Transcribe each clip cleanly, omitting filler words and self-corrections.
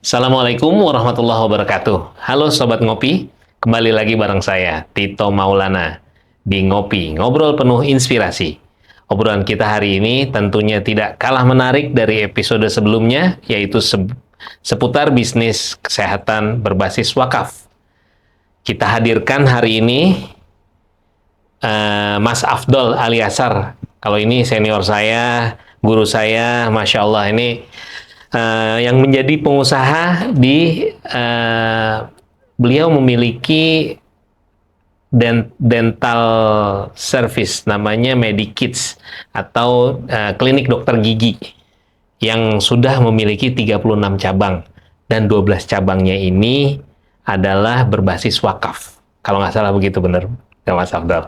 Assalamualaikum warahmatullahi wabarakatuh. Halo Sobat Ngopi, kembali lagi bareng saya, Tito Maulana, di Ngopi, Ngobrol Penuh Inspirasi. Obrolan kita hari ini tentunya tidak kalah menarik dari episode sebelumnya, yaitu seputar bisnis kesehatan berbasis wakaf. Kita hadirkan hari ini Mas Afdol Aliasar. Kalau ini senior saya, guru saya, Masya Allah, ini yang menjadi pengusaha di beliau memiliki dental service namanya Medikids atau klinik dokter gigi yang sudah memiliki 36 cabang dan 12 cabangnya ini adalah berbasis wakaf. Kalau nggak salah begitu, benar ya Mas Afdal?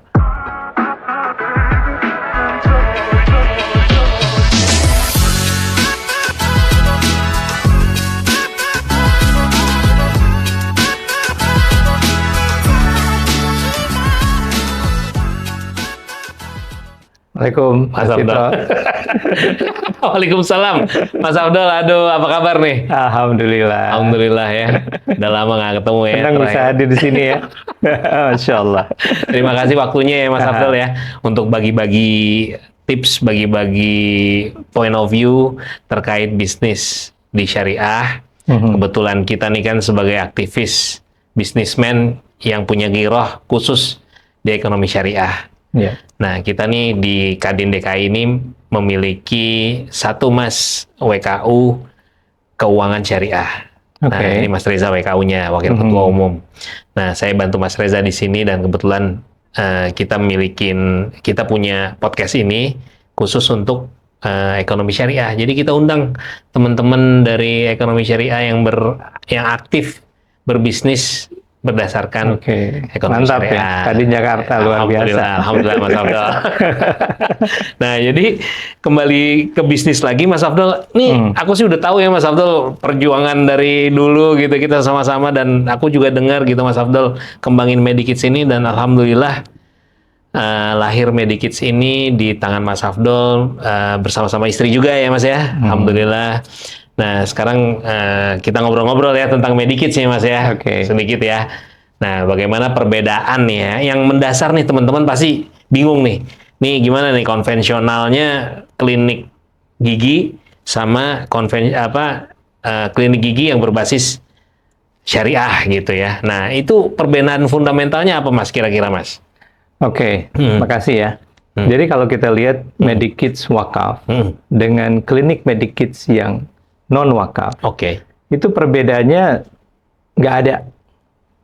Assalamualaikum, Mas Afdal. Waalaikumsalam, Mas Afdal. Aduh, apa kabar nih? Alhamdulillah. Alhamdulillah ya. Udah lama nggak ketemu ya. Senang bisa hadir di sini ya. Masya Allah. Terima kasih waktunya ya Mas Afdal ya untuk bagi-bagi tips, bagi-bagi point of view terkait bisnis di syariah. Kebetulan kita nih kan sebagai aktivis bisnismen yang punya giroh khusus di ekonomi syariah. Yeah. Nah, kita nih di Kadin DKI ini memiliki satu Mas WKU Keuangan Syariah. Nah, ini Mas Reza WKU-nya, Wakil Ketua Umum. Nah, saya bantu Mas Reza di sini dan kebetulan kita punya podcast ini khusus untuk ekonomi syariah. Jadi kita undang teman-teman dari ekonomi syariah yang aktif berbisnis berdasarkan ekonomi mantap syariah. Ya, Kadin Jakarta luar biasa. Alhamdulillah Mas Afdal. Nah, jadi kembali ke bisnis lagi Mas Afdal. Nih, aku sih udah tahu ya Mas Afdal perjuangan dari dulu gitu kita sama-sama, dan aku juga dengar gitu Mas Afdal kembangin Medikids ini, dan alhamdulillah lahir Medikids ini di tangan Mas Afdal bersama-sama istri juga ya Mas ya. Alhamdulillah. Nah, sekarang kita ngobrol-ngobrol ya tentang Medikids ya Mas ya, sedikit ya. Nah, bagaimana perbedaan ya, yang mendasar nih teman-teman pasti bingung nih. Nih gimana nih konvensionalnya klinik gigi sama klinik gigi yang berbasis syariah gitu ya. Nah, itu perbedaan fundamentalnya apa Mas kira-kira Mas? Makasih ya. Jadi kalau kita lihat Medikids wakaf dengan klinik Medikids yang non-wakaf, itu perbedaannya nggak ada.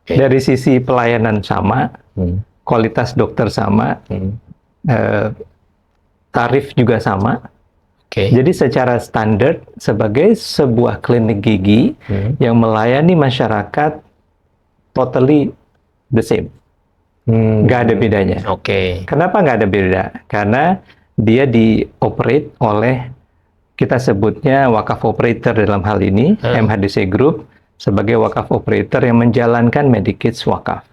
Dari sisi pelayanan sama, kualitas dokter sama, tarif juga sama. Jadi secara standar sebagai sebuah klinik gigi yang melayani masyarakat totally the same. Nggak ada bedanya. Kenapa nggak ada beda? Karena dia dioperate oleh, kita sebutnya wakaf operator dalam hal ini, MHDC Group, sebagai wakaf operator yang menjalankan Medikids wakaf.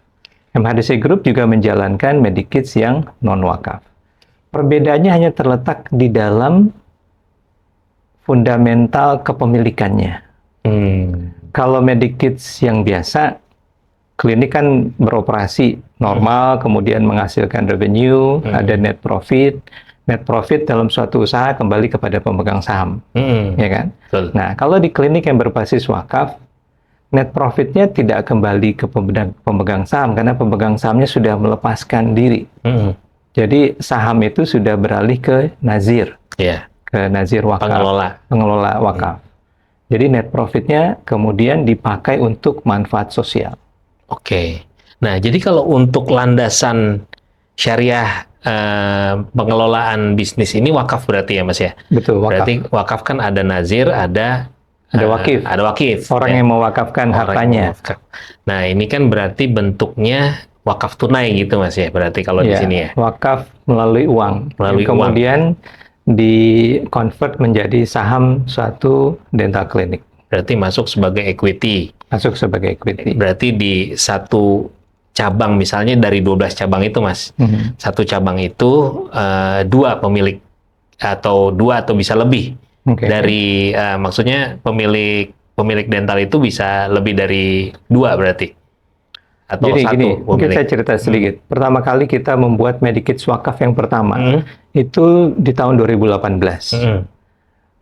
MHDC Group juga menjalankan Medikids yang non-wakaf. Perbedaannya hanya terletak di dalam fundamental kepemilikannya. Kalau Medikids yang biasa, klinik kan beroperasi normal, kemudian menghasilkan revenue, ada net profit. Net profit dalam suatu usaha kembali kepada pemegang saham, ya kan? Nah, kalau di klinik yang berbasis wakaf, net profitnya tidak kembali ke pemegang saham karena pemegang sahamnya sudah melepaskan diri. Jadi saham itu sudah beralih ke nazir, ke nazir wakaf, pengelola wakaf. Jadi net profitnya kemudian dipakai untuk manfaat sosial. Nah, jadi kalau untuk landasan syariah pengelolaan bisnis ini wakaf berarti ya Mas ya? Betul, wakaf. Berarti wakaf kan ada nazir, ada wakif. Ada wakif. Orang yang mewakafkan hartanya. Nah, ini kan berarti bentuknya wakaf tunai gitu Mas ya? Berarti kalau di sini ya? Wakaf melalui uang. Kemudian di-convert menjadi saham suatu dental clinic. Berarti masuk sebagai equity. Masuk sebagai equity. Berarti di satu cabang, misalnya dari 12 cabang itu Mas, satu cabang itu dua pemilik atau bisa lebih dari maksudnya pemilik pemilik dental itu bisa lebih dari 2 berarti? Atau Jadi satu gini, mungkin pemilik? saya cerita sedikit. Pertama kali kita membuat Medikits Wakaf yang pertama, itu di tahun 2018.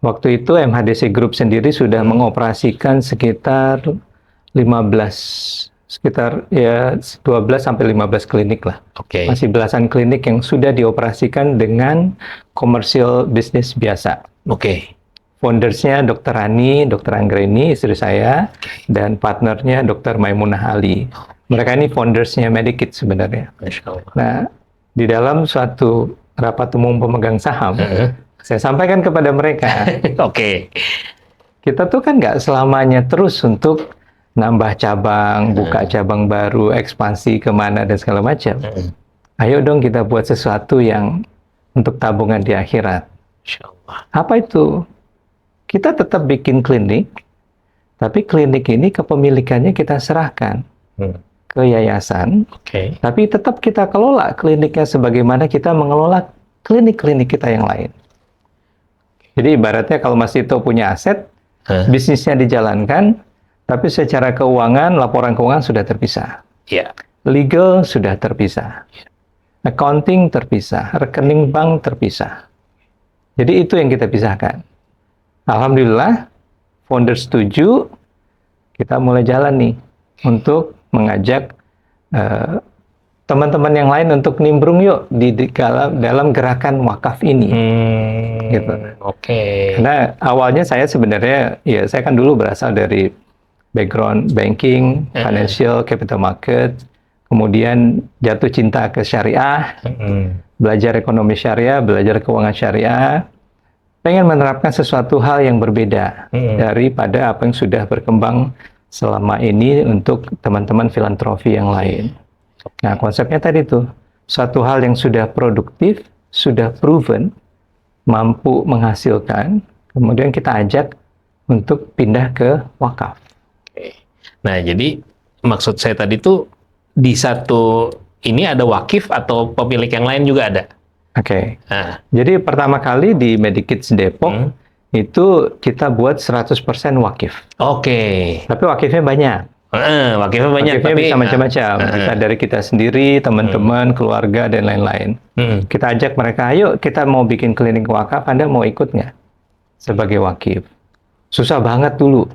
Waktu itu MHDC Group sendiri sudah mengoperasikan sekitar 12 sampai 15 klinik lah. Oke. Masih belasan klinik yang sudah dioperasikan dengan komersial bisnis biasa. Oke. Foundersnya Dr. Rani, Dr. Anggreni, istri saya, dan partnernya Dr. Maimunah Ali. Mereka ini foundersnya Medikits sebenarnya. Masya Allah. Nah, di dalam suatu rapat umum pemegang saham, saya sampaikan kepada mereka, Oke. kita tuh kan nggak selamanya terus untuk nambah cabang, buka cabang baru, ekspansi kemana dan segala macam. Ayo dong kita buat sesuatu yang untuk tabungan di akhirat. Masya Allah. Apa itu? Kita tetap bikin klinik, tapi klinik ini kepemilikannya kita serahkan ke yayasan, Oke. tapi tetap kita kelola kliniknya sebagaimana kita mengelola klinik-klinik kita yang lain. Jadi ibaratnya kalau Mas Tito punya aset, bisnisnya dijalankan, tapi secara keuangan, laporan keuangan sudah terpisah. Iya. Legal sudah terpisah. Accounting terpisah, rekening bank terpisah. Jadi itu yang kita pisahkan. Alhamdulillah, founder setuju, kita mulai jalan nih untuk mengajak teman-teman yang lain untuk nimbrung yuk dalam gerakan wakaf ini. Gitu. Oke. Karena awalnya saya sebenarnya, ya saya kan dulu berasal dari background banking, financial, capital market, kemudian jatuh cinta ke syariah, belajar ekonomi syariah, belajar keuangan syariah, pengen menerapkan sesuatu hal yang berbeda daripada apa yang sudah berkembang selama ini untuk teman-teman filantropi yang lain. Nah, konsepnya tadi tuh, suatu hal yang sudah produktif, sudah proven, mampu menghasilkan, kemudian kita ajak untuk pindah ke wakaf. Oke. Nah, jadi maksud saya tadi tuh di satu ini ada wakif atau pemilik yang lain juga ada? Oke. Nah. Jadi pertama kali di Medikits Depok itu kita buat 100% wakif. Oke. Tapi wakifnya banyak. Wakifnya banyak. Wakifnya tapi bisa macam-macam. Bisa dari kita sendiri, teman-teman, keluarga, dan lain-lain. Kita ajak mereka, ayo kita mau bikin klinik wakaf, Anda mau ikut nggak? Sebagai wakif. Susah banget dulu.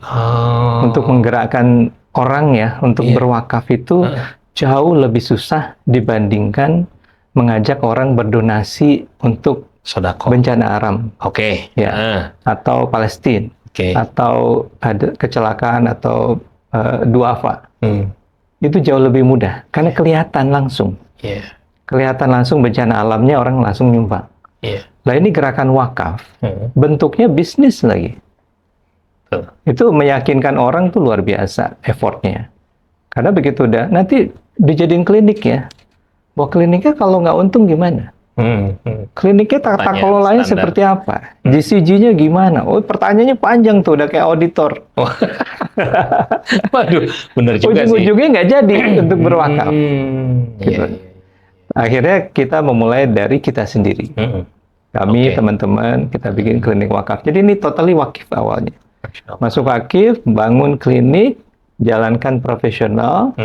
Untuk menggerakkan orang ya, untuk berwakaf itu jauh lebih susah dibandingkan mengajak orang berdonasi untuk sedekah bencana alam. Oke. Ya. Atau Palestina. Oke. Atau ada kecelakaan atau duafa. Itu jauh lebih mudah karena kelihatan langsung. Kelihatan langsung bencana alamnya, orang langsung nyumbang. Nah, ini gerakan wakaf, bentuknya bisnis lagi. Itu meyakinkan orang tuh luar biasa effortnya. Karena begitu udah, nanti dijadiin klinik ya. Wah, kliniknya kalau nggak untung gimana? Kliniknya tata kelolanya seperti apa? GCG-nya gimana? Oh, pertanyaannya panjang tuh, udah kayak auditor. Waduh, bener juga sih. Ujung-ujungnya nggak jadi untuk berwakaf. Gitu. Akhirnya kita memulai dari kita sendiri. Kami, teman-teman, kita bikin klinik wakaf. Jadi ini totally wakif awalnya. Masuk wakif, bangun klinik, jalankan profesional.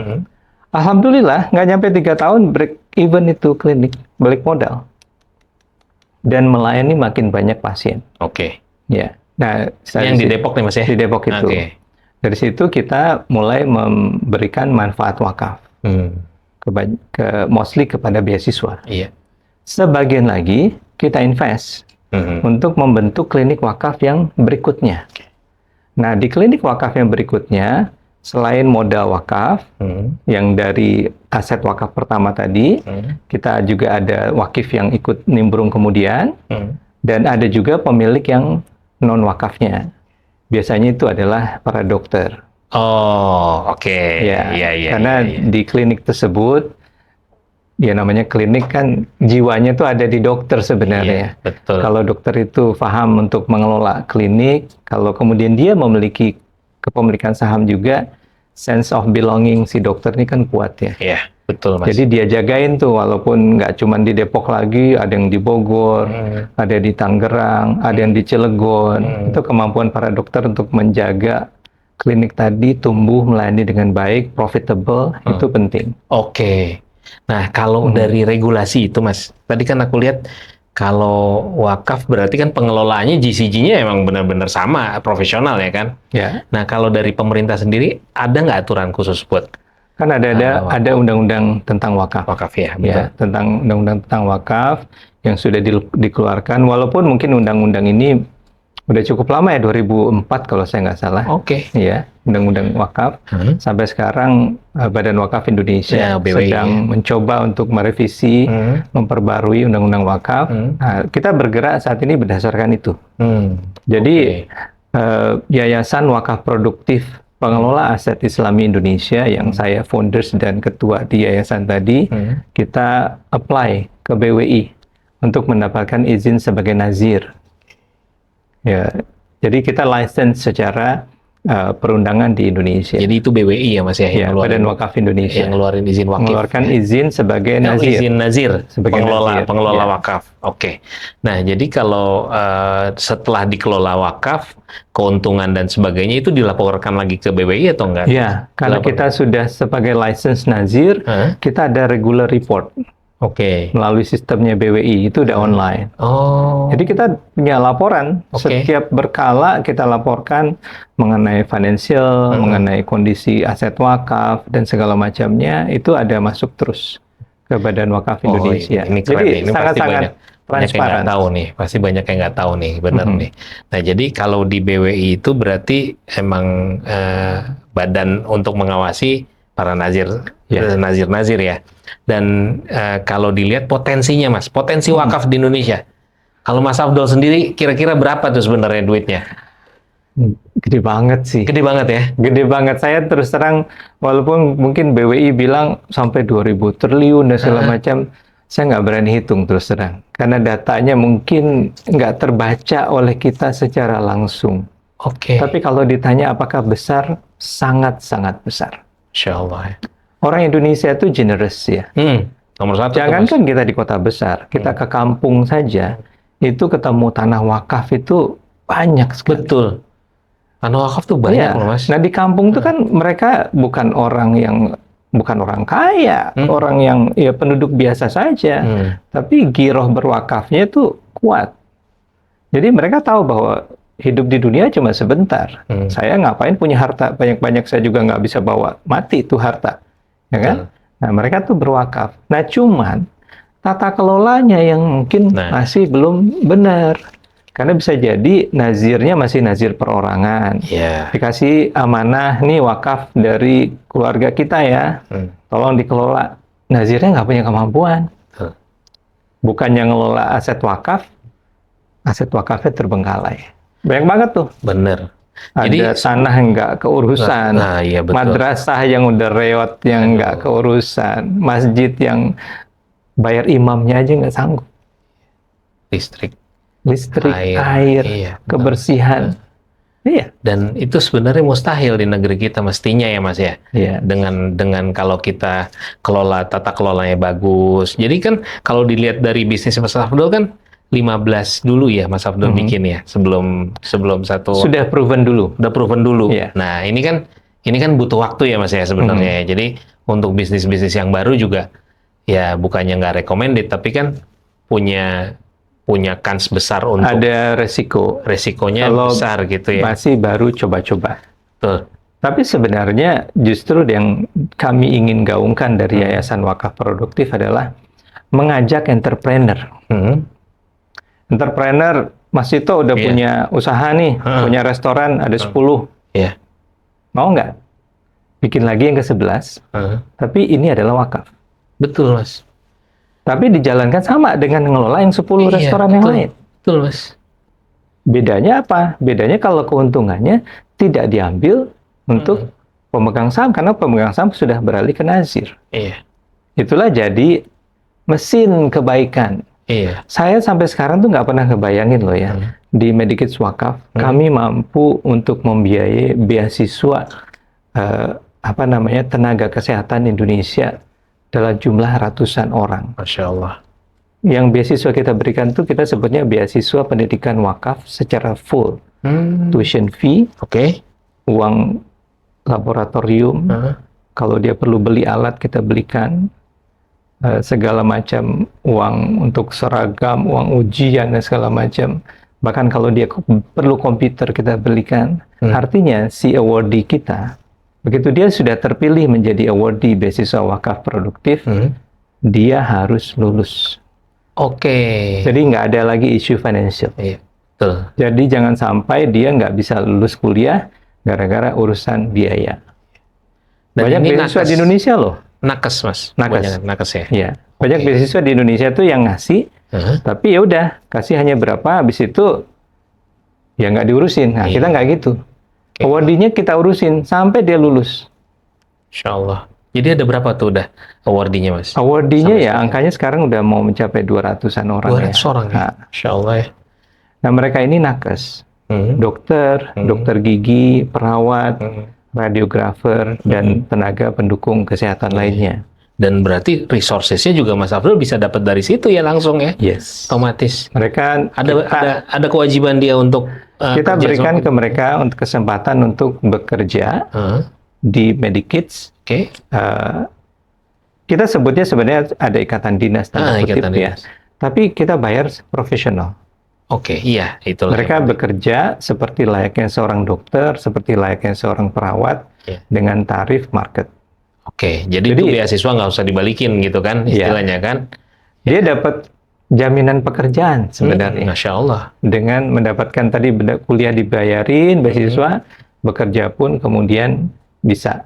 Alhamdulillah, nggak nyampe 3 tahun break even itu klinik, balik modal. Dan melayani makin banyak pasien. Oke. Ya. Nah, yang di Depok nih Mas ya? Di Depok itu. Dari situ kita mulai memberikan manfaat wakaf. Mostly kepada beasiswa. Iya. Sebagian lagi kita invest untuk membentuk klinik wakaf yang berikutnya. Nah, di klinik wakaf yang berikutnya, selain modal wakaf, yang dari aset wakaf pertama tadi, kita juga ada wakif yang ikut nimbrung kemudian, dan ada juga pemilik yang non-wakafnya. Biasanya itu adalah para dokter. Oh, oke. Ya, karena di klinik tersebut, ya namanya klinik kan jiwanya tuh ada di dokter sebenarnya. Betul. Kalau dokter itu paham untuk mengelola klinik, kalau kemudian dia memiliki kepemilikan saham juga, sense of belonging si dokter ini kan kuat ya. Iya, betul Mas. Jadi dia jagain tuh, walaupun nggak cuma di Depok lagi, ada yang di Bogor, ada di Tangerang, ada yang di Cilegon. Itu kemampuan para dokter untuk menjaga klinik tadi tumbuh melayani dengan baik, profitable, itu penting. Oke. Nah, kalau dari regulasi itu, Mas, tadi kan aku lihat kalau wakaf berarti kan pengelolaannya GCG-nya emang benar-benar sama, profesional ya kan? Ya. Nah, kalau dari pemerintah sendiri ada nggak aturan khusus buat Kan ada undang-undang tentang wakaf. wakaf ya? Ya, tentang undang-undang tentang wakaf yang sudah dikeluarkan, walaupun mungkin undang-undang ini udah cukup lama ya, 2004 kalau saya nggak salah. Oke. Ya, undang-undang wakaf. Sampai sekarang Badan Wakaf Indonesia Ya, BWI, sedang mencoba untuk merevisi, memperbarui undang-undang wakaf. Nah, kita bergerak saat ini berdasarkan itu. Jadi Yayasan Wakaf Produktif Pengelola Aset Islami Indonesia yang saya founders dan ketua di yayasan tadi, kita apply ke BWI untuk mendapatkan izin sebagai nazir. Ya, jadi kita license secara perundangan di Indonesia. Jadi itu BWI ya Mas ya? Ya, Badan Wakaf Indonesia. Yang ngeluarin izin wakaf. Mengeluarkan izin sebagai nazir. Izin nazir, sebagai pengelola wakaf. Oke. Nah, jadi kalau setelah dikelola wakaf, keuntungan dan sebagainya itu dilaporkan lagi ke BWI atau enggak? Ya, karena kita sudah sebagai license nazir, kita ada regular report. Oke. Melalui sistemnya BWI, itu udah online. Oh. Jadi kita punya laporan, setiap berkala kita laporkan mengenai financial, mengenai kondisi aset wakaf, dan segala macamnya, itu ada masuk terus ke Badan Wakaf Indonesia. Ini keren. Jadi Ini sangat-sangat transparan. Nggak tahu nih, pasti banyak yang nggak tahu nih, benar nih. Nah, jadi kalau di BWI itu berarti emang badan untuk mengawasi para nazir, nazir-nazir ya. Dan kalau dilihat potensinya, Mas, potensi wakaf di Indonesia. Kalau Mas Afdol sendiri, kira-kira berapa tuh sebenarnya duitnya? Gede banget sih. Gede banget ya? Gede banget. Saya terus terang, walaupun mungkin BWI bilang sampai 2000 triliun dan segala macam, saya nggak berani hitung terus terang. Karena datanya mungkin nggak terbaca oleh kita secara langsung. Oke. Tapi kalau ditanya apakah besar, sangat-sangat besar. Insya Allah. Orang Indonesia itu generous ya. Nomor satu. Jangankan kita di kota besar, kita ke kampung saja, itu ketemu tanah wakaf itu banyak sekali. Betul. Tanah wakaf tuh banyak loh, Mas. Nah, di kampung itu kan mereka bukan orang kaya, orang yang ya penduduk biasa saja, tapi giroh berwakafnya itu kuat. Jadi mereka tahu bahwa hidup di dunia cuma sebentar. Saya ngapain punya harta banyak-banyak, saya juga nggak bisa bawa mati itu harta, ya kan? Nah, mereka tuh berwakaf. Nah, cuman tata kelolanya yang mungkin masih belum benar. Karena bisa jadi nazirnya masih nazir perorangan. Dikasih amanah, nih wakaf dari keluarga kita ya, tolong dikelola. Nazirnya nggak punya kemampuan. Bukannya ngelola aset wakafnya terbengkalai. Banyak banget tuh. Bener. Ada tanah yang nggak keurusan, iya, betul. madrasah yang udah reot yang nggak keurusan, masjid yang bayar imamnya aja nggak sanggup. Listrik, air, kebersihan. Iya. Dan itu sebenarnya mustahil di negeri kita mestinya ya Mas ya. Dengan kalau kita kelola tata kelolanya bagus. Jadi kan kalau dilihat dari bisnis Mas Afdol kan 15 dulu ya Mas Afdol bikin ya sebelum satu. Sudah proven dulu. Udah proven dulu. Nah, ini kan butuh waktu ya Mas ya sebenarnya. Jadi untuk bisnis-bisnis yang baru juga ya bukannya nggak recommended tapi kan punya kans besar untuk ada resikonya kalau besar gitu ya. Masih baru coba-coba. Betul. Tapi sebenarnya justru yang kami ingin gaungkan dari Yayasan Wakaf Produktif adalah mengajak entrepreneur. Entrepreneur, Mas Tito udah punya usaha nih, punya restoran ada 10. Mau nggak? Bikin lagi yang ke-11. Tapi ini adalah wakaf. Betul, Mas. Tapi dijalankan sama dengan ngelola yang 10 restoran yang lain. Betul, Mas. Bedanya apa? Bedanya kalau keuntungannya tidak diambil untuk pemegang saham, karena pemegang saham sudah beralih ke nazir. Itulah jadi mesin kebaikan. Saya sampai sekarang tuh nggak pernah ngebayangin loh ya, di Medikids Wakaf, kami mampu untuk membiayai beasiswa tenaga kesehatan Indonesia dalam jumlah ratusan orang. Masya Allah. Yang beasiswa kita berikan tuh kita sebutnya beasiswa pendidikan wakaf secara full. Tuition fee, uang laboratorium. Kalau dia perlu beli alat, kita belikan. Segala macam uang untuk seragam, uang ujian, dan segala macam. Bahkan kalau dia perlu komputer, kita belikan. Artinya, si awardee kita, begitu dia sudah terpilih menjadi awardee beasiswa wakaf produktif, dia harus lulus. Jadi nggak ada lagi isu financial. Iya, betul. Jadi jangan sampai dia nggak bisa lulus kuliah gara-gara urusan biaya. Dan banyak ini beasiswa di Indonesia loh. Nakes, Mas. Nakes ya. Iya. Banyak beasiswa di Indonesia tuh yang ngasih, tapi ya udah kasih hanya berapa, habis itu ya nggak diurusin. Nah, kita nggak gitu. Awardee-nya kita urusin sampai dia lulus. Insya Allah. Jadi ada berapa tuh udah awardee-nya, Mas? Awardee-nya ya angkanya sekarang udah mau mencapai 200-an orang 200 ya. orang ya? Insya Allah ya. Nah, mereka ini nakes. Dokter, dokter gigi, perawat, radiografer, dan tenaga pendukung kesehatan lainnya. Dan berarti resources-nya juga Mas Afdol bisa dapat dari situ ya langsung ya? Yes. Otomatis. Mereka ada kewajiban dia untuk kita berikan ke mereka untuk kesempatan untuk bekerja di Medikids. Kita sebutnya sebenarnya ada ikatan dinas tanda kutip ya. Tapi kita bayar profesional. Iya, itulah. Mereka bekerja seperti layaknya seorang dokter, seperti layaknya seorang perawat dengan tarif market. Jadi itu beasiswa nggak usah dibalikin gitu kan istilahnya kan? Dia dapat jaminan pekerjaan sebenarnya. Masya Allah. Dengan mendapatkan tadi kuliah dibayarin, beasiswa, bekerja pun kemudian bisa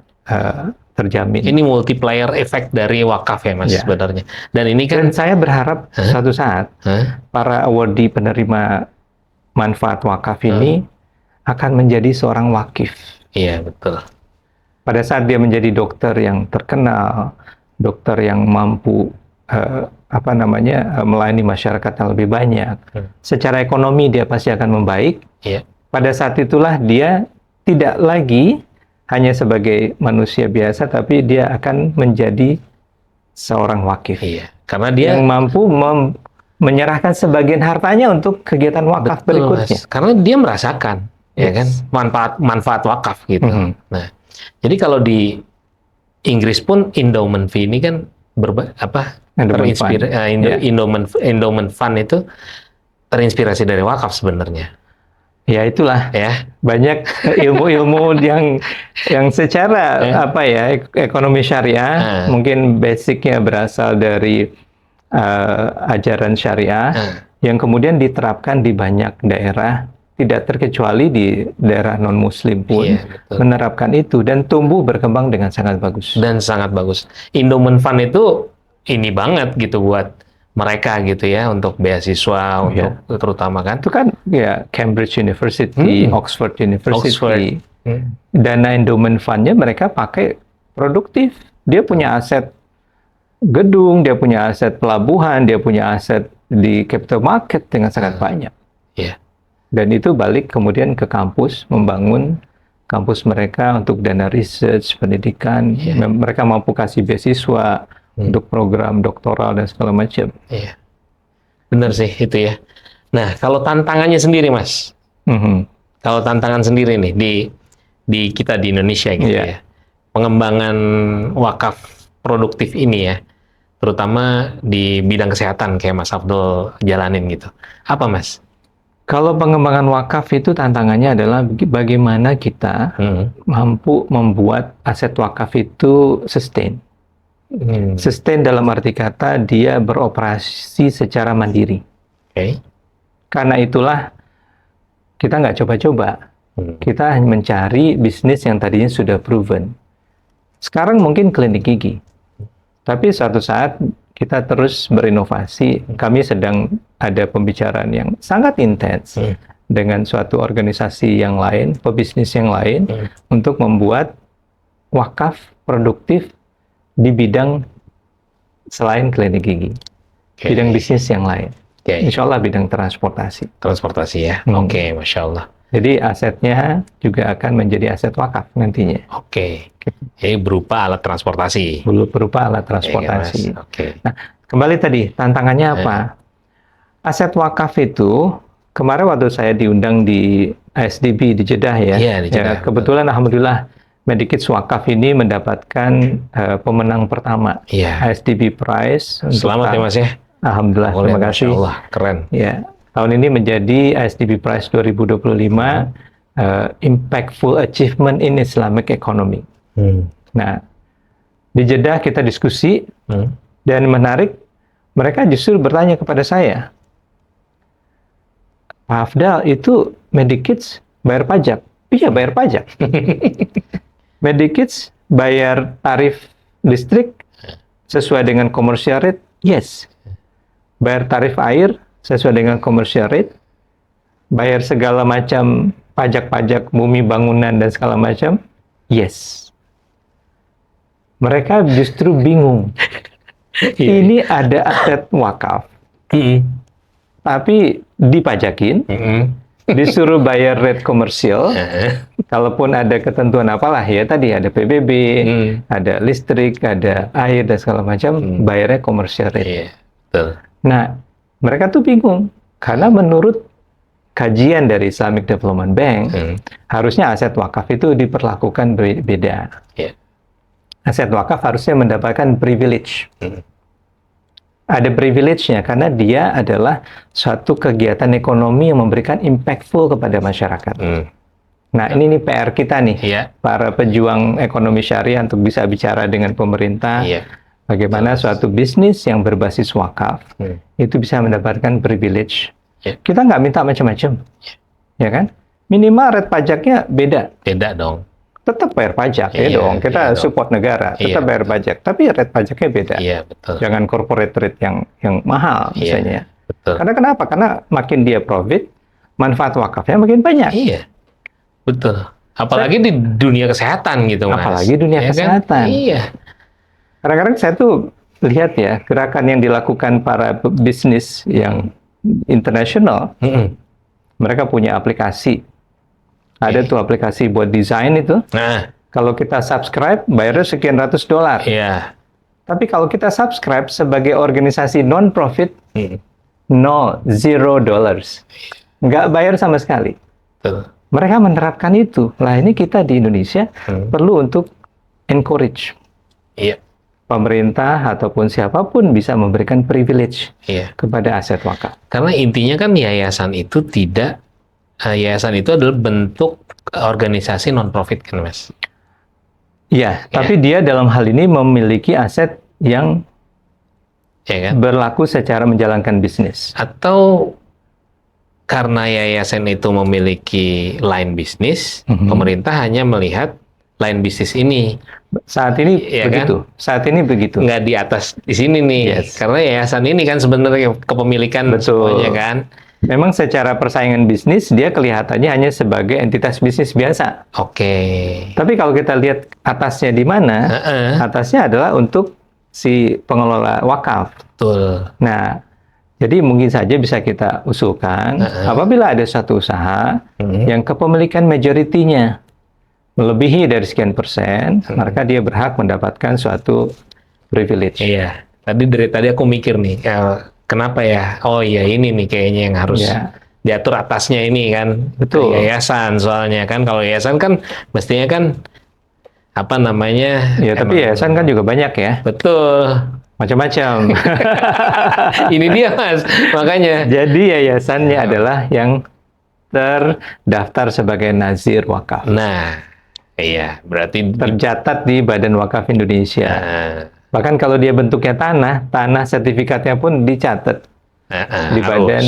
terjamin. Ini multiplier effect dari wakaf ya Mas sebenarnya. Dan ini kan. Dan saya berharap suatu saat para awardee penerima manfaat wakaf ini akan menjadi seorang wakif. Iya betul. Pada saat dia menjadi dokter yang terkenal, dokter yang mampu melayani masyarakat yang lebih banyak, secara ekonomi dia pasti akan membaik. Pada saat itulah dia tidak lagi hanya sebagai manusia biasa, tapi dia akan menjadi seorang wakif. Karena dia yang mampu menyerahkan sebagian hartanya untuk kegiatan wakaf berikutnya. Mas. Karena dia merasakan, ya kan, manfaat wakaf gitu. Nah, jadi kalau di Inggris pun endowment fee ini kan endowment fund itu terinspirasi dari wakaf sebenarnya. Ya itulah ya, banyak ilmu-ilmu yang secara ekonomi syariah mungkin basicnya berasal dari ajaran syariah yang kemudian diterapkan di banyak daerah, tidak terkecuali di daerah non muslim pun menerapkan itu dan tumbuh berkembang dengan sangat bagus. Endowment fund itu ini banget gitu buat mereka gitu ya, untuk beasiswa, untuk terutama kan. Itu kan ya Cambridge University, Oxford University. Dana endowment fund-nya mereka pakai produktif. Dia punya aset gedung, dia punya aset pelabuhan, dia punya aset di capital market dengan sangat banyak. Dan itu balik kemudian ke kampus, membangun kampus mereka untuk dana research, pendidikan. Mereka mampu kasih beasiswa untuk program doktoral dan segala macam. Benar sih itu ya. Nah, kalau tantangannya sendiri, Mas. Kalau tantangan sendiri nih di kita di Indonesia gitu ya. Pengembangan wakaf produktif ini ya, terutama di bidang kesehatan kayak Mas Afdol jalanin gitu. Apa, Mas? Kalau pengembangan wakaf itu tantangannya adalah bagaimana kita mampu membuat aset wakaf itu sustain. Sustain dalam arti kata dia beroperasi secara mandiri. Karena itulah kita nggak coba-coba. Kita hanya mencari bisnis yang tadinya sudah proven. Sekarang mungkin klinik gigi. Tapi suatu saat kita terus berinovasi. Kami sedang ada pembicaraan yang sangat intens dengan suatu organisasi yang lain, pebisnis yang lain, untuk membuat wakaf produktif di bidang selain klinik gigi, bidang bisnis yang lain. Insya Allah bidang transportasi. Transportasi ya. Masya Allah. Jadi asetnya juga akan menjadi aset wakaf nantinya. Jadi berupa alat transportasi. Berupa alat transportasi. Nah, kembali tadi tantangannya apa? Aset wakaf itu kemarin waktu saya diundang di ASDB di Jeddah ya. Iya, di Jeddah. Ya, kebetulan alhamdulillah Medikids Wakaf ini mendapatkan pemenang pertama ASDB Prize. Selamat ya Mas ya. Alhamdulillah, terima kasih. Masya Allah, keren. Ya, tahun ini menjadi ASDB Prize 2025 Impactful Achievement in Islamic Economy. Nah, di Jeddah kita diskusi dan menarik, mereka justru bertanya kepada saya, Pak Afdal, itu Medikids bayar pajak? Iya, bayar pajak. Medikids bayar tarif listrik sesuai dengan commercial rate? Yes. Bayar tarif air sesuai dengan commercial rate? Bayar segala macam pajak-pajak bumi bangunan dan segala macam? Yes. Mereka justru bingung. Ini ada aset wakaf, tapi dipajakin, disuruh bayar rate komersial. Kalaupun ada ketentuan apalah ya tadi ada PBB, ada listrik, ada air dan segala macam, bayarnya komersial rate. Nah, mereka tuh bingung karena menurut kajian dari Islamic Development Bank, harusnya aset wakaf itu diperlakukan beda. Aset wakaf harusnya mendapatkan privilege. Ada privilege-nya karena dia adalah suatu kegiatan ekonomi yang memberikan impactful kepada masyarakat. Nah, ini nih PR kita nih, para pejuang ekonomi syariah untuk bisa bicara dengan pemerintah, bagaimana suatu bisnis yang berbasis wakaf itu bisa mendapatkan privilege. Kita nggak minta macam-macam, ya kan? Minimal rate pajaknya beda. Beda dong. Tetap bayar pajak ya dong. Kita support negara, tetap bayar pajak. Tapi rate pajaknya beda. Betul. Jangan corporate rate yang mahal misalnya. Betul. Karena kenapa? Karena makin dia profit, manfaat wakafnya makin banyak. Iya. Betul. Apalagi di dunia kesehatan gitu, Mas. Apalagi dunia kesehatan. Kan? Iya. Kadang-kadang saya tuh lihat ya, gerakan yang dilakukan para bisnis yang internasional, mereka punya aplikasi. Ada tuh aplikasi buat desain itu. Nah, kalau kita subscribe, bayarnya sekian ratus $. Iya. Tapi kalau kita subscribe sebagai organisasi non-profit, $0. Nggak bayar sama sekali. Betul. Mereka menerapkan itu. Lah ini kita di Indonesia perlu untuk encourage. Pemerintah ataupun siapapun bisa memberikan privilege kepada aset wakaf. Karena intinya kan yayasan itu adalah bentuk organisasi non-profit kan, Mas? Iya, tapi dia dalam hal ini memiliki aset yang berlaku secara menjalankan bisnis. Atau karena yayasan itu memiliki line bisnis, pemerintah hanya melihat line bisnis ini. Saat ini begitu. Kan? Saat ini begitu. Nggak di atas di sini nih. Karena yayasan ini kan sebenarnya kepemilikan semuanya kan. Memang secara persaingan bisnis, dia kelihatannya hanya sebagai entitas bisnis biasa. Tapi kalau kita lihat atasnya di mana, atasnya adalah untuk si pengelola wakaf. Betul. Nah, jadi mungkin saja bisa kita usulkan, apabila ada suatu usaha yang kepemilikan majoritinya melebihi dari sekian persen, maka dia berhak mendapatkan suatu privilege. Iya. Dari tadi aku mikir nih, kenapa ya? Oh iya ini nih kayaknya yang harus diatur atasnya ini kan. Betul. Yayasan soalnya kan. Kalau yayasan kan mestinya kan apa namanya? Ya tapi yayasan kan juga banyak ya. Betul. Macam-macam. Ini dia Mas. Makanya. Jadi yayasannya adalah yang terdaftar sebagai nazir wakaf. Nah, iya. Berarti tercatat di Badan Wakaf Indonesia. Bahkan kalau dia bentuknya tanah sertifikatnya pun dicatat di Badan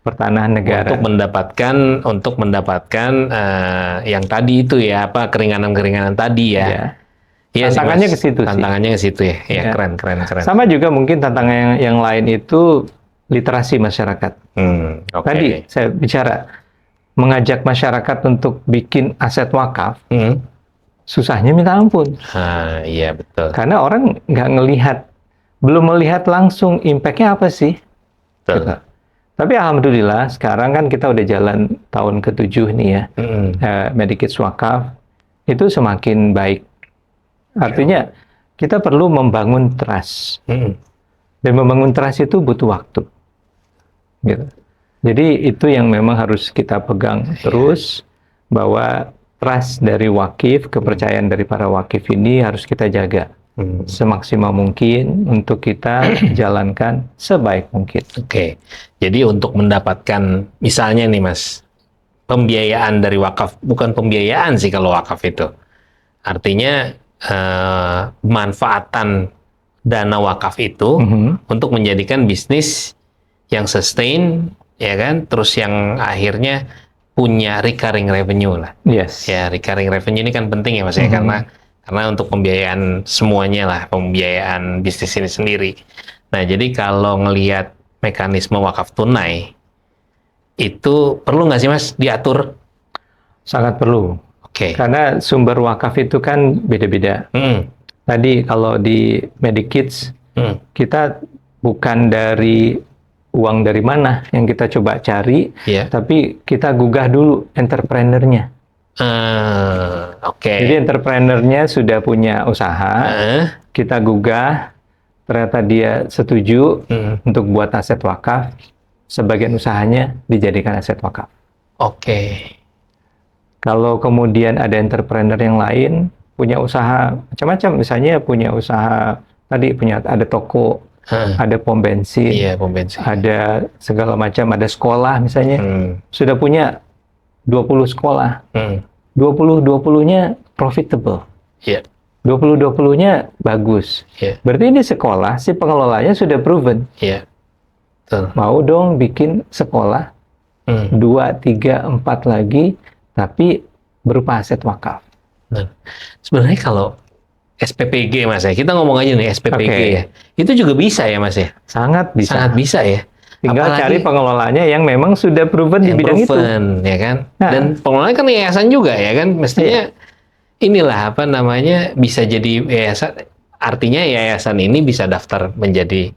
Pertanahan Negara. Untuk mendapatkan yang tadi itu ya, apa keringanan-keringanan tadi ya. Iya, tantangannya ke situ. Tantangannya ke situ ya. Ya, keren. Sama juga mungkin tantangan yang lain itu literasi masyarakat. Tadi saya bicara mengajak masyarakat untuk bikin aset wakaf. Susahnya minta ampun. Iya betul. Karena orang nggak belum melihat langsung impact-nya apa sih. Gitu. Tapi alhamdulillah sekarang kan kita udah jalan tahun ke-7 nih ya. Medikids wakaf itu semakin baik. Artinya kita perlu membangun trust. Dan membangun trust itu butuh waktu. Gitu. Jadi itu yang memang harus kita pegang terus, bahwa trust dari wakif, kepercayaan dari para wakif ini harus kita jaga semaksimal mungkin untuk kita jalankan sebaik mungkin. Oke. Jadi untuk mendapatkan misalnya nih Mas, pembiayaan dari wakaf, bukan pembiayaan sih kalau wakaf itu. Artinya pemanfaatan dana wakaf itu untuk menjadikan bisnis yang sustain, ya kan, terus yang akhirnya punya recurring revenue lah. Yes. Ya, recurring revenue ini kan penting ya Mas ya, karena untuk pembiayaan semuanya lah, pembiayaan bisnis ini sendiri. Nah, jadi kalau ngelihat mekanisme wakaf tunai, itu perlu nggak sih Mas diatur? Sangat perlu. Oke. Karena sumber wakaf itu kan beda-beda. Tadi kalau di Medikids, kita bukan dari uang dari mana yang kita coba cari, tapi kita gugah dulu entrepreneurnya. Oke. Jadi entrepreneurnya sudah punya usaha, kita gugah, ternyata dia setuju untuk buat aset wakaf, sebagian usahanya dijadikan aset wakaf. Oke. Kalau kemudian ada entrepreneur yang lain punya usaha macam-macam, misalnya punya usaha tadi ada toko, ada pom bensin, ada segala macam, ada sekolah misalnya, sudah punya 20 sekolah, 20-20-nya profitable, 20-20-nya bagus. Berarti ini sekolah, si pengelolanya sudah proven. Mau dong bikin sekolah, 2, 3, 4 lagi, tapi berupa aset wakaf. Sebenarnya kalau SPPG Mas ya, kita ngomong aja nih SPPG ya, itu juga bisa ya Mas ya? Sangat bisa. Sangat bisa ya. Tinggal cari pengelolanya yang memang sudah proven di bidang itu. Ya kan? Dan pengelolanya kan yayasan juga ya kan? Mestinya inilah apa namanya, bisa jadi yayasan. Artinya yayasan ini bisa daftar menjadi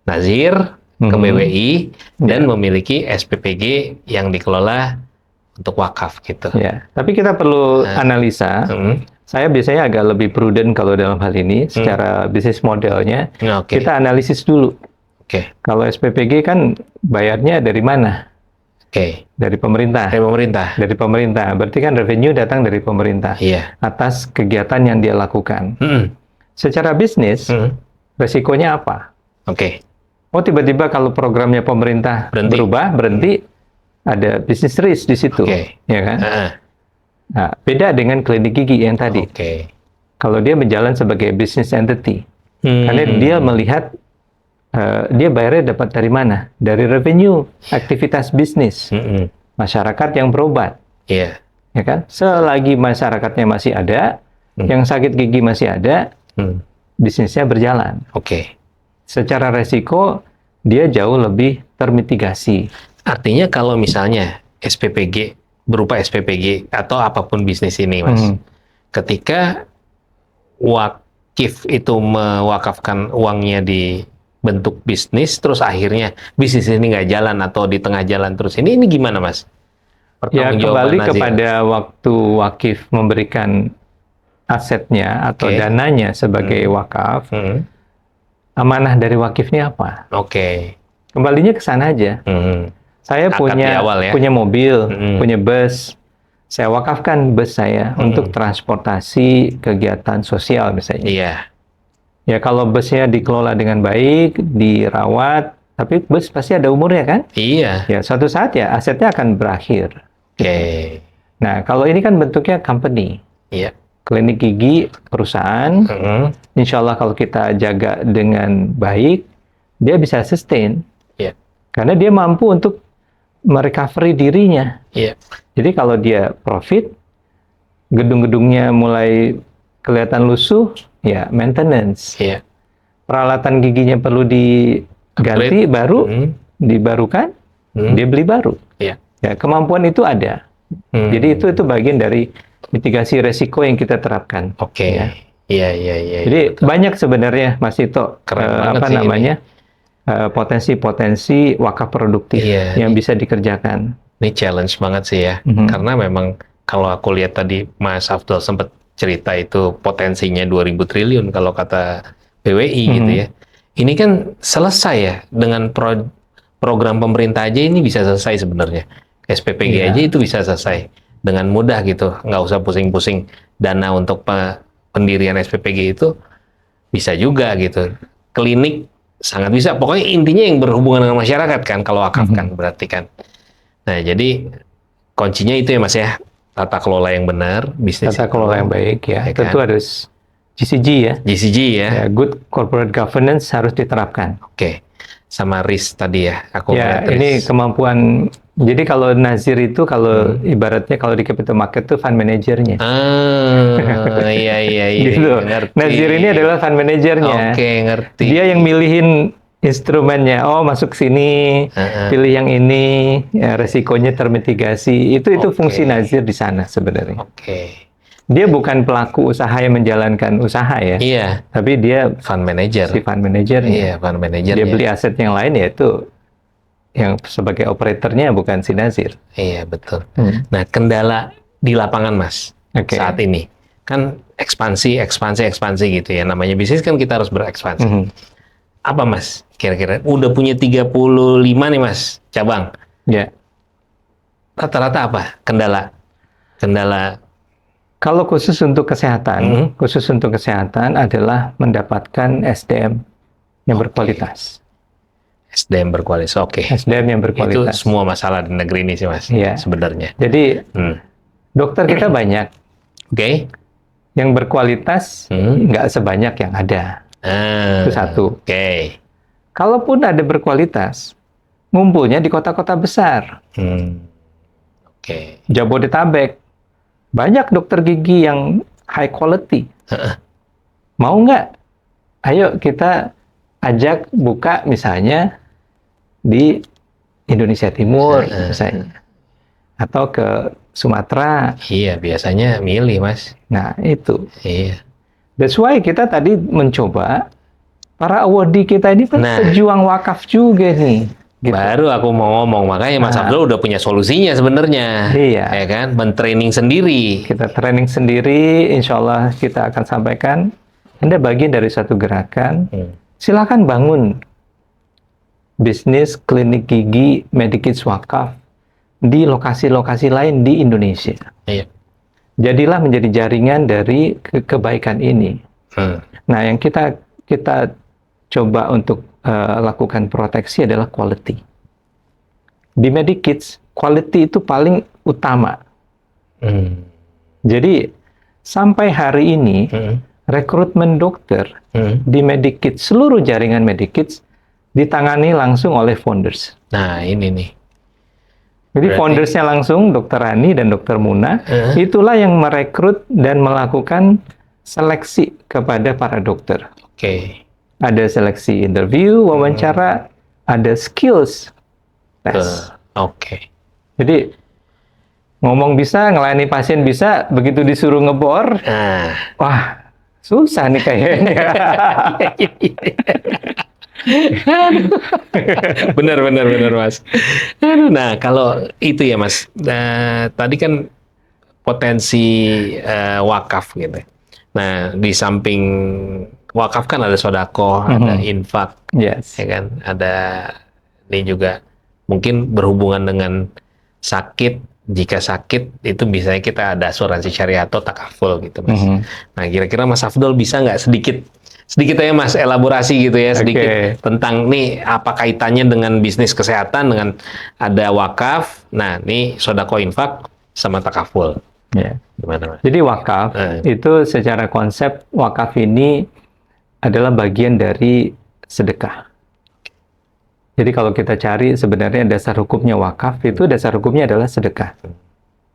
nazir ke BWI dan memiliki SPPG yang dikelola untuk wakaf gitu. Ya, tapi kita perlu analisa. Saya biasanya agak lebih prudent kalau dalam hal ini, secara bisnis modelnya. Kita analisis dulu. Kalau SPPG kan bayarnya dari mana? Dari pemerintah. Dari pemerintah. Berarti kan revenue datang dari pemerintah. Atas kegiatan yang dia lakukan. Secara bisnis, resikonya apa? Oh, tiba-tiba kalau programnya pemerintah berubah, berhenti, ada bisnis risk di situ, ya kan? Nah, beda dengan klinik gigi yang tadi. Kalau dia berjalan sebagai business entity, karena dia melihat dia bayarnya dapat dari mana? Dari revenue, aktivitas bisnis, masyarakat yang berobat, ya kan? Selagi masyarakatnya masih ada, yang sakit gigi masih ada, bisnisnya berjalan. Secara resiko dia jauh lebih termitigasi. Artinya kalau misalnya SPPG berupa SPPG atau apapun bisnis ini, Mas, ketika wakif itu mewakafkan uangnya di bentuk bisnis, terus akhirnya bisnis ini nggak jalan atau di tengah jalan terus, ini gimana, Mas? Ya, kembali kepada waktu wakif memberikan asetnya atau dananya sebagai wakaf, amanah dari wakifnya apa? Kembalinya ke sana aja. Saya punya mobil, punya bus. Saya wakafkan bus saya untuk transportasi kegiatan sosial misalnya. Ya kalau busnya dikelola dengan baik, dirawat, tapi bus pasti ada umurnya kan? Ya suatu saat ya asetnya akan berakhir. Nah kalau ini kan bentuknya company. Klinik gigi perusahaan. Insya Allah kalau kita jaga dengan baik, dia bisa sustain. Karena dia mampu untuk merecovery dirinya. Jadi kalau dia profit, gedung-gedungnya mulai kelihatan lusuh, ya maintenance. Peralatan giginya perlu diganti, baru dibarukan, dia beli baru. Ya, kemampuan itu ada. Jadi itu bagian dari mitigasi resiko yang kita terapkan. Jadi banyak sebenarnya Mas Ito, potensi-potensi wakaf produktif yang bisa dikerjakan. Ini challenge banget sih ya, karena memang kalau aku lihat tadi Mas Afdal sempat cerita itu potensinya 2.000 triliun kalau kata BWI gitu ya. Ini kan selesai ya dengan program pemerintah aja ini bisa selesai sebenarnya. SPPG aja itu bisa selesai dengan mudah gitu, nggak usah pusing-pusing. Dana untuk pendirian SPPG itu bisa juga gitu. Klinik sangat bisa. Pokoknya intinya yang berhubungan dengan masyarakat kan, kalau wakaf kan berarti kan. Nah, jadi kuncinya itu ya Mas ya, tata kelola yang benar, bisnis Tata kelola yang baik ya. Tentu kan? harus GCG ya. GCG ya. Good corporate governance harus diterapkan. Oke. Sama risk tadi ya. Aku Ya, ngeliat ini risk. kemampuan. Jadi kalau Nazir itu kalau ibaratnya kalau di capital market itu fund manajernya. Iya, Gitu. ngerti. Nazir ini adalah fund manajernya. Oke, ngerti. Dia yang milihin instrumennya. Oh, masuk sini, pilih yang ini, ya, resikonya termitigasi. Itu fungsi Nazir di sana sebenarnya. Oke. Dia bukan pelaku usaha yang menjalankan usaha ya. Iya. Tapi dia Fund manager. si fund manajernya. Iya, fund manager. Dia beli aset yang lain yaitu yang sebagai operatornya bukan si Nazir. Iya, betul. Nah, kendala di lapangan Mas saat ini kan ekspansi gitu ya. Namanya bisnis kan kita harus berekspansi. Apa Mas kira-kira? Udah punya 35 nih Mas cabang. Ya. Rata-rata apa kendala? Kalau khusus untuk kesehatan, adalah mendapatkan SDM yang berkualitas. SDM berkualitas, oke. SDM yang berkualitas. Itu semua masalah di negeri ini sih Mas, sebenarnya. Jadi dokter kita banyak. Oke. Yang berkualitas nggak sebanyak yang ada. Itu satu. Oke. Kalaupun ada berkualitas, ngumpulnya di kota-kota besar. Oke. Jabodetabek. Banyak dokter gigi yang high quality. Mau nggak? Ayo kita ajak buka misalnya di Indonesia Timur misalnya. Atau ke Sumatera. Iya, biasanya milih Mas. Nah, itu. Iya. That's why kita tadi mencoba, para awardee kita ini kan pejuang wakaf juga nih. Gitu. Baru aku mau ngomong, makanya Mas Abdul udah punya solusinya sebenarnya. Iya. Ya kan, men-training sendiri. Kita training sendiri, insya Allah kita akan sampaikan. Anda bagian dari satu gerakan, silakan bangun bisnis klinik gigi Medikids wakaf di lokasi-lokasi lain di Indonesia. Iya. Jadilah menjadi jaringan dari kebaikan ini. Nah, yang kita coba untuk lakukan proteksi adalah quality. Di Medikids, quality itu paling utama. Jadi, sampai hari ini, rekrutmen dokter di Medikids, seluruh jaringan Medikids, ditangani langsung oleh founders. Nah, ini nih. Jadi foundersnya langsung, Dr. Rani dan Dr. Muna, itulah yang merekrut dan melakukan seleksi kepada para dokter. Oke. Ada seleksi interview, wawancara, ada skills tes. Oke. Jadi ngomong bisa, ngelayani pasien bisa, begitu disuruh ngebor, wah susah nih kayaknya. benar Mas. Nah, kalau itu ya Mas, tadi kan potensi wakaf gitu. Nah, di samping wakaf kan ada sodako, ada infak, ya kan, ada ini juga mungkin berhubungan dengan sakit. Jika sakit itu biasanya kita ada asuransi syariah atau takaful gitu Mas. Nah, kira-kira Mas Afdol bisa nggak sedikit aja Mas elaborasi gitu ya sedikit tentang nih apa kaitannya dengan bisnis kesehatan dengan ada wakaf. Nah, nih sodako infak sama takaful. Gimana Mas? Jadi wakaf itu secara konsep wakaf ini adalah bagian dari sedekah. Jadi kalau kita cari sebenarnya dasar hukumnya wakaf itu dasar hukumnya adalah sedekah.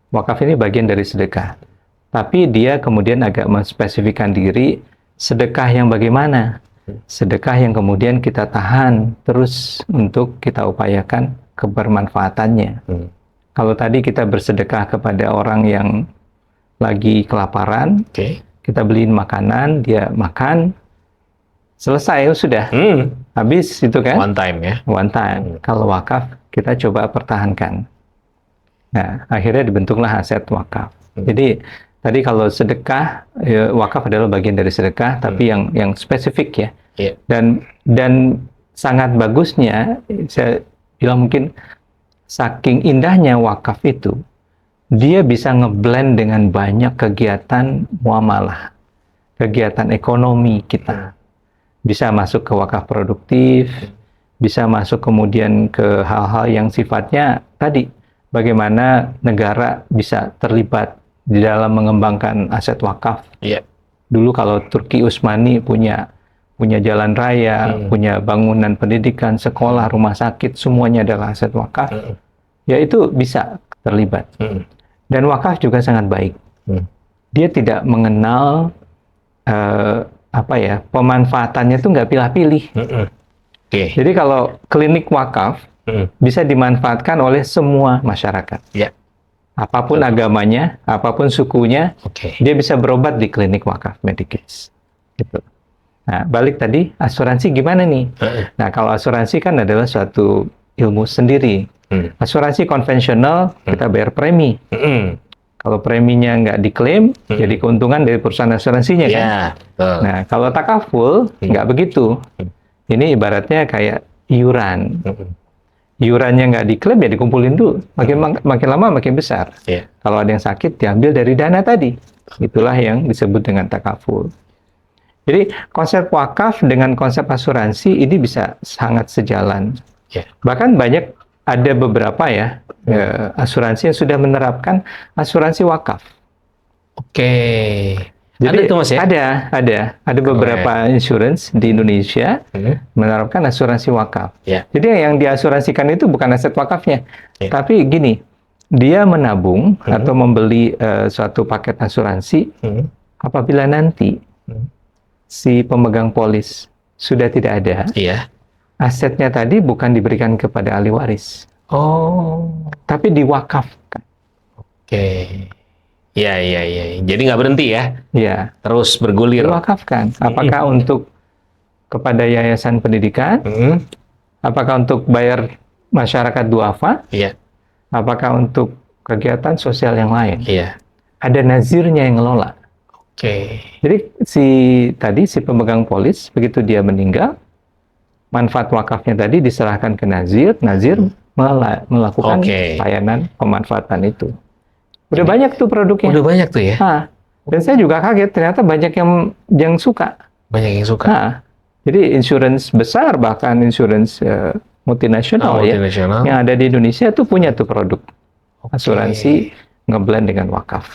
Wakaf ini bagian dari sedekah. Tapi dia kemudian agak menspesifikkan diri sedekah yang bagaimana? Sedekah yang kemudian kita tahan terus untuk kita upayakan kebermanfaatannya. Kalau tadi kita bersedekah kepada orang yang lagi kelaparan, kita beliin makanan, dia makan, selesai sudah, habis itu kan? One time ya? One time. Kalau wakaf, kita coba pertahankan. Nah, akhirnya dibentuklah aset wakaf. Jadi, tadi kalau sedekah, wakaf adalah bagian dari sedekah, tapi yang spesifik ya. Dan sangat bagusnya, bilang mungkin saking indahnya wakaf itu, dia bisa ngeblend dengan banyak kegiatan muamalah, kegiatan ekonomi kita. Bisa masuk ke wakaf produktif, bisa masuk kemudian ke hal-hal yang sifatnya tadi, bagaimana negara bisa terlibat di dalam mengembangkan aset wakaf. Iya. Dulu kalau Turki Utsmani punya jalan raya, punya bangunan pendidikan, sekolah, rumah sakit, semuanya adalah aset wakaf. Ya itu bisa terlibat. Dan wakaf juga sangat baik. Dia tidak mengenal pemanfaatannya itu nggak pilih-pilih. Jadi kalau klinik wakaf bisa dimanfaatkan oleh semua masyarakat. Apapun agamanya, apapun sukunya, dia bisa berobat di klinik wakaf Medikids. Gitu. Nah, balik tadi, asuransi gimana nih? Nah, kalau asuransi kan adalah suatu ilmu sendiri. Asuransi konvensional, kita bayar premi. Kalau preminya nggak diklaim, jadi keuntungan dari perusahaan asuransinya kan? Nah, kalau takaful, nggak begitu. Ini ibaratnya kayak iuran. Iurannya nggak diklaim, ya dikumpulin dulu. Makin lama makin besar. Kalau ada yang sakit, diambil dari dana tadi. Itulah yang disebut dengan takaful. Jadi konsep wakaf dengan konsep asuransi ini bisa sangat sejalan. Bahkan ada beberapa asuransi yang sudah menerapkan asuransi wakaf. Jadi ada itu Mas ya? Ada beberapa insurance di Indonesia menerapkan asuransi wakaf. Jadi yang diasuransikan itu bukan aset wakafnya, tapi gini, dia menabung atau membeli suatu paket asuransi apabila nanti si pemegang polis sudah tidak ada, asetnya tadi bukan diberikan kepada ahli waris, tapi diwakafkan. Iya. Jadi nggak berhenti ya? Iya. Terus bergulir. Diwakafkan. Apakah untuk kepada yayasan pendidikan? Apakah untuk bayar masyarakat duafa? Apakah untuk kegiatan sosial yang lain? Ada nazirnya yang ngelola. Jadi si pemegang polis begitu dia meninggal, manfaat wakafnya tadi diserahkan ke nazir melakukan layanan pemanfaatan itu. Udah banyak tuh produknya. Udah banyak tuh ya. Dan saya juga kaget ternyata banyak yang suka. Banyak yang suka. Jadi insurance besar, bahkan insurance multinasional yang ada di Indonesia tuh punya tuh produk asuransi ngeblend dengan wakaf.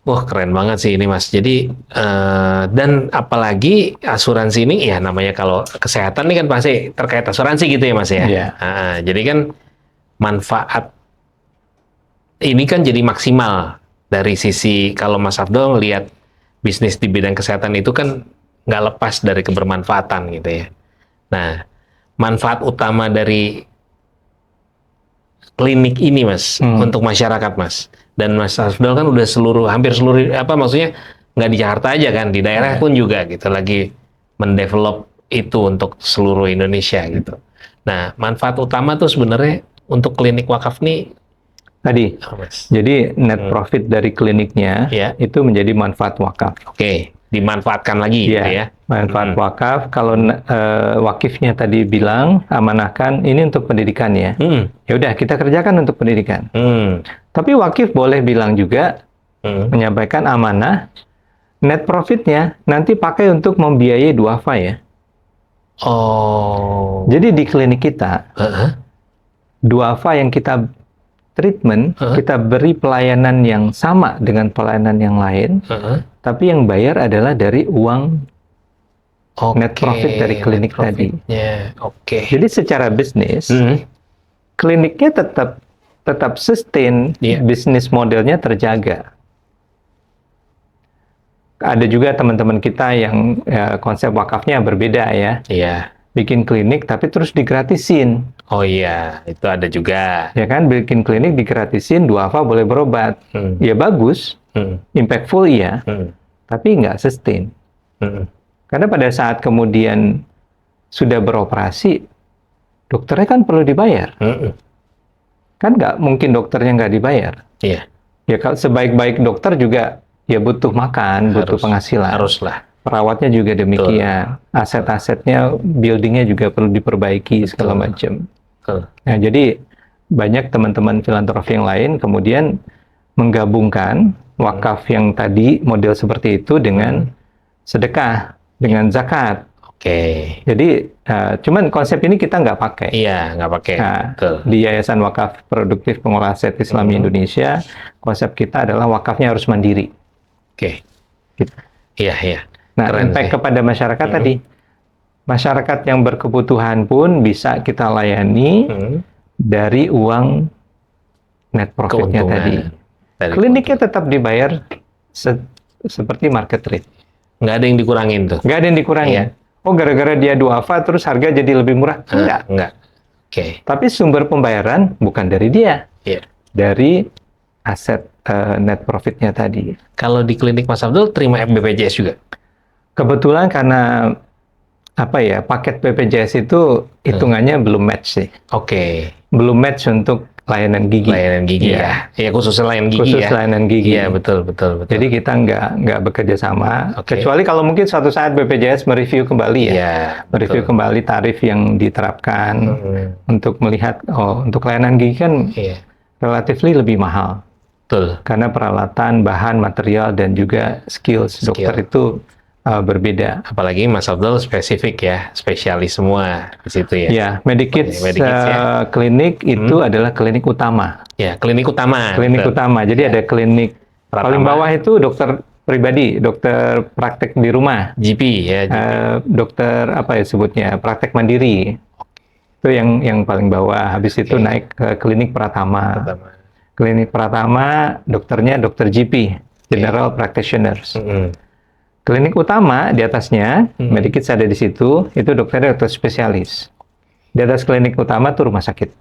Wah, keren banget sih ini Mas. Jadi dan apalagi asuransi ini ya namanya kalau kesehatan ini kan pasti terkait asuransi gitu ya Mas ya. Jadi kan manfaat ini kan jadi maksimal dari sisi kalau Mas Afdol ngelihat bisnis di bidang kesehatan itu kan nggak lepas dari kebermanfaatan gitu ya. Nah, manfaat utama dari klinik ini Mas untuk masyarakat Mas. Dan Mas Afdol kan udah hampir seluruh maksudnya nggak di Jakarta aja kan, di daerah pun juga gitu lagi mendevelop itu untuk seluruh Indonesia gitu. Nah, manfaat utama tuh sebenarnya untuk klinik wakaf nih tadi. Jadi net profit dari kliniknya itu menjadi manfaat wakaf. Dimanfaatkan lagi gitu ya. Manfaat wakaf, kalau wakifnya tadi bilang amanahkan ini untuk pendidikan ya. Ya udah kita kerjakan untuk pendidikan. Tapi wakif boleh bilang juga menyampaikan amanah net profitnya nanti pakai untuk membiayai duafa ya. Jadi di klinik kita duafa yang kita treatment, kita beri pelayanan yang sama dengan pelayanan yang lain, tapi yang bayar adalah dari uang net profit dari klinik tadi. Jadi secara bisnis, kliniknya tetap sustain, bisnis modelnya terjaga. Ada juga teman-teman kita yang konsep wakafnya berbeda ya. Bikin klinik tapi terus digratisin. Itu ada juga. Ya kan, bikin klinik digratisin, duafa boleh berobat. Ya bagus, impactful iya, tapi nggak sustain. Karena pada saat kemudian sudah beroperasi, dokternya kan perlu dibayar. Kan nggak mungkin dokternya nggak dibayar. Ya kalau sebaik-baik dokter juga ya butuh makan, butuh penghasilan. Haruslah. Perawatnya juga demikian. Aset-asetnya, buildingnya juga perlu diperbaiki segala macam. Nah, jadi banyak teman-teman filantropi yang lain kemudian menggabungkan wakaf yang tadi model seperti itu dengan sedekah, dengan zakat. Jadi cuman konsep ini kita nggak pakai. Iya, nggak pakai. Nah, di Yayasan Wakaf Produktif Pengelola Aset Islami Indonesia, konsep kita adalah wakafnya harus mandiri. Gitu. Iya. Nah, Keren impact sih. kepada masyarakat tadi, masyarakat yang berkebutuhan pun bisa kita layani dari uang net profitnya tadi. Kliniknya tetap dibayar seperti market rate. Nggak ada yang dikurangin tuh. Nggak ada yang dikurangin. Iya. Oh, gara-gara dia duafa terus harga jadi lebih murah? Enggak. Tapi sumber pembayaran bukan dari dia. Iya. Dari aset net profitnya tadi. Kalau di klinik Mas Abdul terima BPJS juga? Kebetulan karena paket BPJS itu hitungannya belum match sih. Belum match untuk layanan gigi. Layanan gigi ya. Ya khususnya layanan gigi Khusus layanan gigi. Iya, betul. Jadi kita nggak bekerja sama. Kecuali kalau mungkin suatu saat BPJS mereview kembali mereview kembali tarif yang diterapkan untuk melihat untuk layanan gigi kan relatif lebih mahal. Betul. Karena peralatan, bahan, material dan juga skills dokter itu berbeda. Apalagi Mas Abdul spesifik ya, spesialis semua di situ ya. Ya, Medikids klinik itu adalah klinik utama. Ya, klinik utama. Klinik utama. Jadi ada klinik paling bawah itu dokter pribadi, dokter praktek di rumah. GP ya. Dokter sebutnya, praktek mandiri. Itu yang paling bawah. Habis itu naik ke klinik Pratama. Klinik Pratama, dokternya dokter GP, General Practitioners. Klinik utama di atasnya, Medikids ada di situ, itu dokternya dokter spesialis. Di atas klinik utama itu rumah sakit.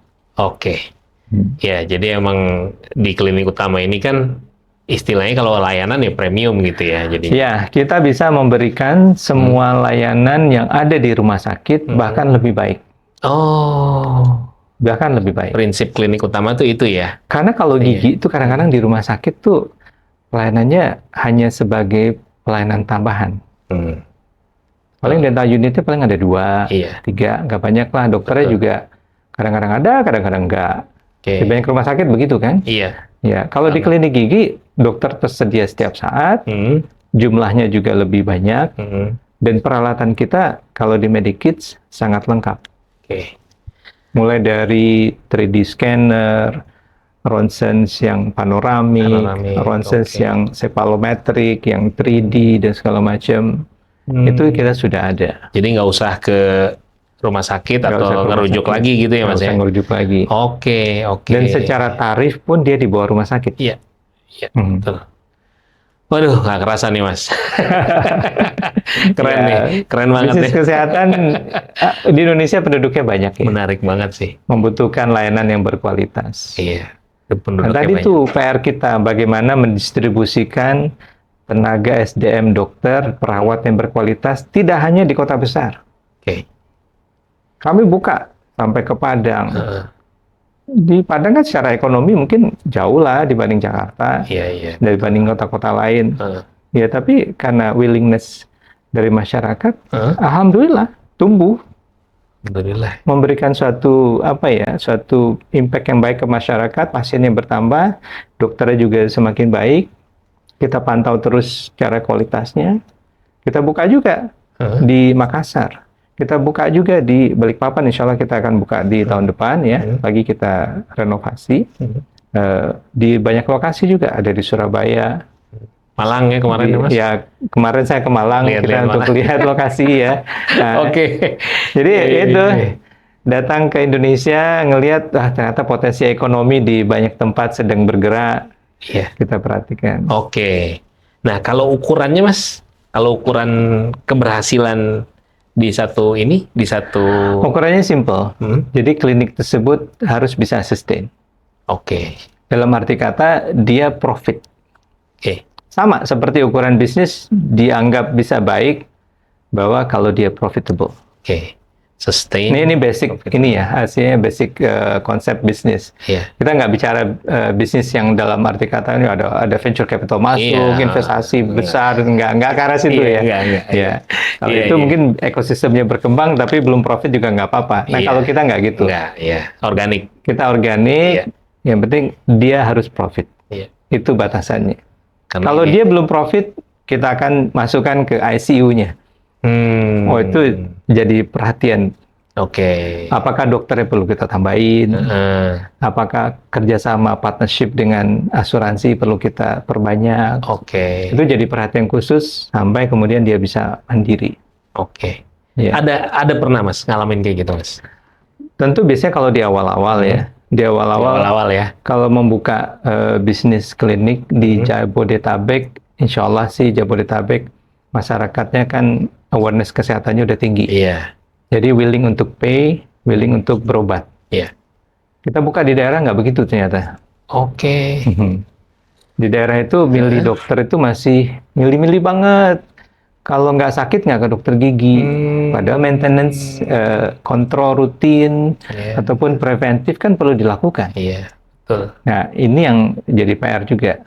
Ya, jadi emang di klinik utama ini kan istilahnya kalau layanan ya premium gitu ya. Jadi ya, kita bisa memberikan semua layanan yang ada di rumah sakit bahkan lebih baik. Bahkan lebih baik. Prinsip klinik utama tuh itu ya. Karena kalau gigi itu kadang-kadang di rumah sakit tuh pelayanannya hanya sebagai pelayanan tambahan. Paling dental unitnya paling ada 2, 3, nggak banyak lah. Dokternya juga kadang-kadang ada, kadang-kadang nggak. Di banyak rumah sakit begitu kan? Iya. Ya, kalau di klinik gigi, dokter tersedia setiap saat, jumlahnya juga lebih banyak, dan peralatan kita kalau di Medikids sangat lengkap. Mulai dari 3D scanner, Ronsens yang panoramik, Ronsens yang cephalometrik, yang 3D dan segala macam, itu kita sudah ada. Jadi nggak usah ke rumah sakit atau ngerujuk lagi gitu ya Mas ya? Nggak usah ngerujuk lagi. Oke. Dan secara tarif pun dia di bawah rumah sakit. Iya, betul. Waduh, nggak kerasa nih Mas. Keren nih, keren banget bisnis kesehatan di Indonesia penduduknya banyak ya. Menarik banget sih. Membutuhkan layanan yang berkualitas. Iya. Nah, tadi tuh PR kita bagaimana mendistribusikan tenaga SDM dokter, perawat yang berkualitas tidak hanya di kota besar. Kami buka sampai ke Padang. Di Padang kan secara ekonomi mungkin jauh lah dibanding Jakarta, dibanding kota-kota lain. Ya, tapi karena willingness dari masyarakat, alhamdulillah tumbuh. Alhamdulillah. Memberikan suatu suatu impact yang baik ke masyarakat, pasien yang bertambah, dokternya juga semakin baik. Kita pantau terus cara kualitasnya. Kita buka juga di Makassar. Kita buka juga di Balikpapan. Insya Allah kita akan buka di tahun depan ya. Lagi kita renovasi. Di banyak lokasi juga, ada di Surabaya. Malang ya kemarin Mas? Ya, kemarin saya ke Malang untuk lihat lokasi ya. Nah, jadi itu datang ke Indonesia ngelihat ternyata potensi ekonomi di banyak tempat sedang bergerak. Kita perhatikan. Nah, kalau ukurannya Mas, kalau ukuran keberhasilan di satu ukurannya simple. Jadi klinik tersebut harus bisa sustain. Dalam arti kata dia profit. Sama seperti ukuran bisnis dianggap bisa baik bahwa kalau dia profitable. sustain. Ini basic ini ya, hasilnya basic konsep bisnis. Iya. Kita nggak bicara bisnis yang dalam arti kata ini ada venture capital masuk, investasi besar, nggak ke arah situ ya. Enggak. Ya. Kalau itu mungkin ekosistemnya berkembang tapi belum profit juga nggak apa-apa. Nah kalau kita nggak gitu. Enggak, organik. Kita organik, yang penting dia harus profit. Iya. Itu batasannya. Karena kalau dia belum profit, kita akan masukkan ke ICU-nya. Oh itu jadi perhatian. Oke. Apakah dokternya perlu kita tambahin? Apakah kerjasama partnership dengan asuransi perlu kita perbanyak? Oke. Itu jadi perhatian khusus sampai kemudian dia bisa mandiri. Oke. Ya. Ada pernah Mas ngalamin kayak gitu Mas? Tentu biasanya kalau di awal-awal ya. Di awal-awal ya. Kalau membuka bisnis klinik di Jabodetabek, insya Allah sih Jabodetabek masyarakatnya kan awareness kesehatannya udah tinggi. Iya. Jadi willing untuk pay, willing untuk berobat. Iya. Kita buka di daerah nggak begitu ternyata. Oke. Di daerah itu milih dokter itu masih milih-milih banget. Kalau nggak sakit nggak ke dokter gigi. Padahal maintenance, kontrol rutin, ataupun preventif kan perlu dilakukan. Iya, betul. Nah, ini yang jadi PR juga.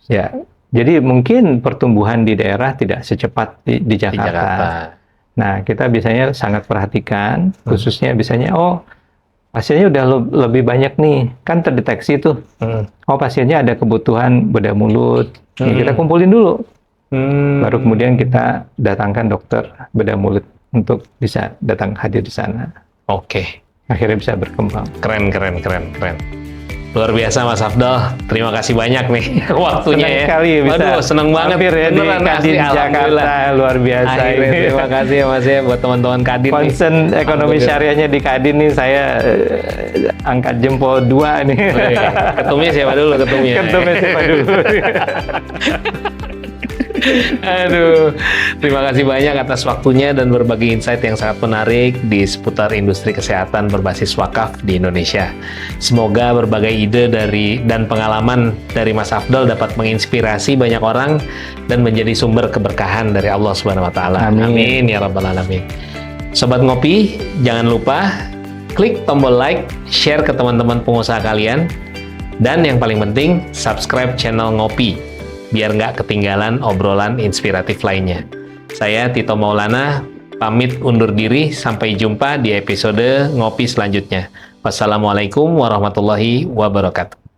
Ya, jadi mungkin pertumbuhan di daerah tidak secepat di Jakarta. Nah, kita biasanya sangat perhatikan, khususnya biasanya, pasiennya udah lebih banyak nih, kan terdeteksi tuh. Pasiennya ada kebutuhan bedah mulut, kita kumpulin dulu. Baru kemudian kita datangkan dokter bedah mulut untuk bisa datang hadir di sana. Oke. Akhirnya bisa berkembang. Keren. Luar biasa Mas Afdal, terima kasih banyak nih waktunya senang sekali bisa. Waduh, seneng banget ya di Kadin Jakarta, luar biasa. Akhirnya, terima kasih ya Mas ya buat teman-teman Kadin. Concern ekonomi syariahnya di Kadin nih saya angkat jempol 2 nih. Ketumnya siapa dulu ketumnya? Ketumnya siapa dulu? Aduh, terima kasih banyak atas waktunya dan berbagi insight yang sangat menarik di seputar industri kesehatan berbasis wakaf di Indonesia. Semoga berbagai ide dan pengalaman dari Mas Afdal dapat menginspirasi banyak orang dan menjadi sumber keberkahan dari Allah Subhanahu wa taala. Amin ya rabbal alamin. Sobat Ngopi, jangan lupa klik tombol like, share ke teman-teman pengusaha kalian, dan yang paling penting subscribe channel Ngopi biar nggak ketinggalan obrolan inspiratif lainnya. Saya Tito Maulana, pamit undur diri, sampai jumpa di episode Ngopi selanjutnya. Wassalamualaikum warahmatullahi wabarakatuh.